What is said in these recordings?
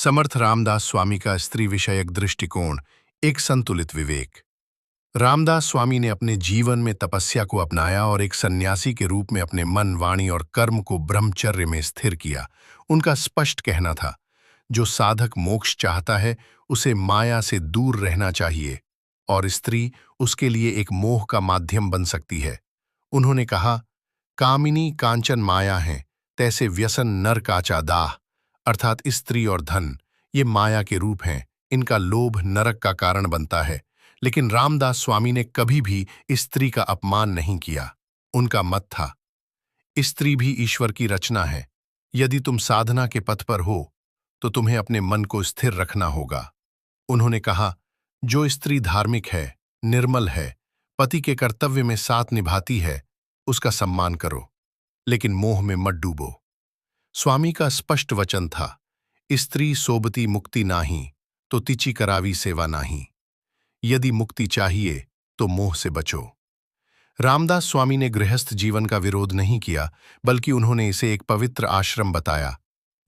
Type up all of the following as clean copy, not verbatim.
समर्थ रामदास स्वामी का स्त्री विषयक दृष्टिकोण, एक संतुलित विवेक। रामदास स्वामी ने अपने जीवन में तपस्या को अपनाया और एक सन्यासी के रूप में अपने मन, वाणी और कर्म को ब्रह्मचर्य में स्थिर किया। उनका स्पष्ट कहना था, जो साधक मोक्ष चाहता है उसे माया से दूर रहना चाहिए और स्त्री उसके लिए एक मोह का माध्यम बन सकती है। उन्होंने कहा, कामिनी कांचन माया हैं, तैसे व्यसन नर काचा दाह। अर्थात स्त्री और धन ये माया के रूप हैं, इनका लोभ नरक का कारण बनता है। लेकिन रामदास स्वामी ने कभी भी स्त्री का अपमान नहीं किया। उनका मत था, स्त्री भी ईश्वर की रचना है। यदि तुम साधना के पथ पर हो तो तुम्हें अपने मन को स्थिर रखना होगा। उन्होंने कहा, जो स्त्री धार्मिक है, निर्मल है, पति के कर्तव्य में साथ निभाती है, उसका सम्मान करो, लेकिन मोह में मत डूबो। स्वामी का स्पष्ट वचन था, स्त्री सोबती मुक्ति नाही, तो तिची करावी सेवा नाही। यदि मुक्ति चाहिए तो मोह से बचो। रामदास स्वामी ने गृहस्थ जीवन का विरोध नहीं किया, बल्कि उन्होंने इसे एक पवित्र आश्रम बताया,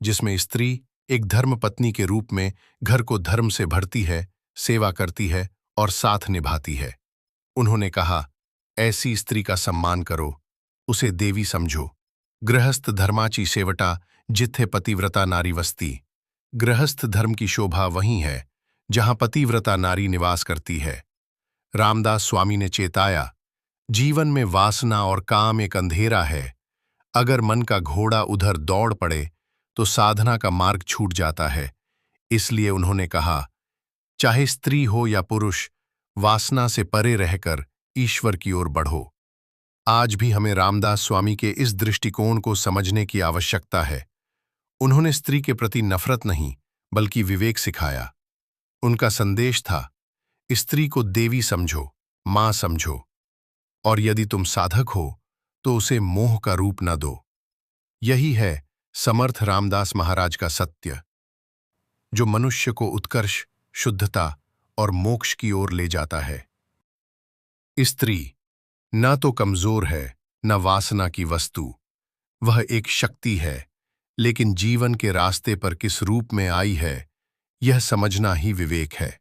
जिसमें स्त्री एक धर्मपत्नी के रूप में घर को धर्म से भरती है, सेवा करती है और साथ निभाती है। उन्होंने कहा, ऐसी स्त्री का सम्मान करो, उसे देवी समझो। गृहस्थ धर्माची सेवटा, जिथे पतिव्रता नारी वस्ती। गृहस्थ धर्म की शोभा वहीं है जहां पतिव्रता नारी निवास करती है। रामदास स्वामी ने चेताया, जीवन में वासना और काम एक अंधेरा है। अगर मन का घोड़ा उधर दौड़ पड़े तो साधना का मार्ग छूट जाता है। इसलिए उन्होंने कहा, चाहे स्त्री हो या पुरुष, वासना से परे रहकर ईश्वर की ओर बढ़ो। आज भी हमें रामदास स्वामी के इस दृष्टिकोण को समझने की आवश्यकता है। उन्होंने स्त्री के प्रति नफरत नहीं, बल्कि विवेक सिखाया। उनका संदेश था, स्त्री को देवी समझो, मां समझो, और यदि तुम साधक हो तो उसे मोह का रूप न दो। यही है समर्थ रामदास महाराज का सत्य, जो मनुष्य को उत्कर्ष, शुद्धता और मोक्ष की ओर ले जाता है। स्त्री न तो कमजोर है, न वासना की वस्तु। वह एक शक्ति है, लेकिन जीवन के रास्ते पर किस रूप में आई है, यह समझना ही विवेक है।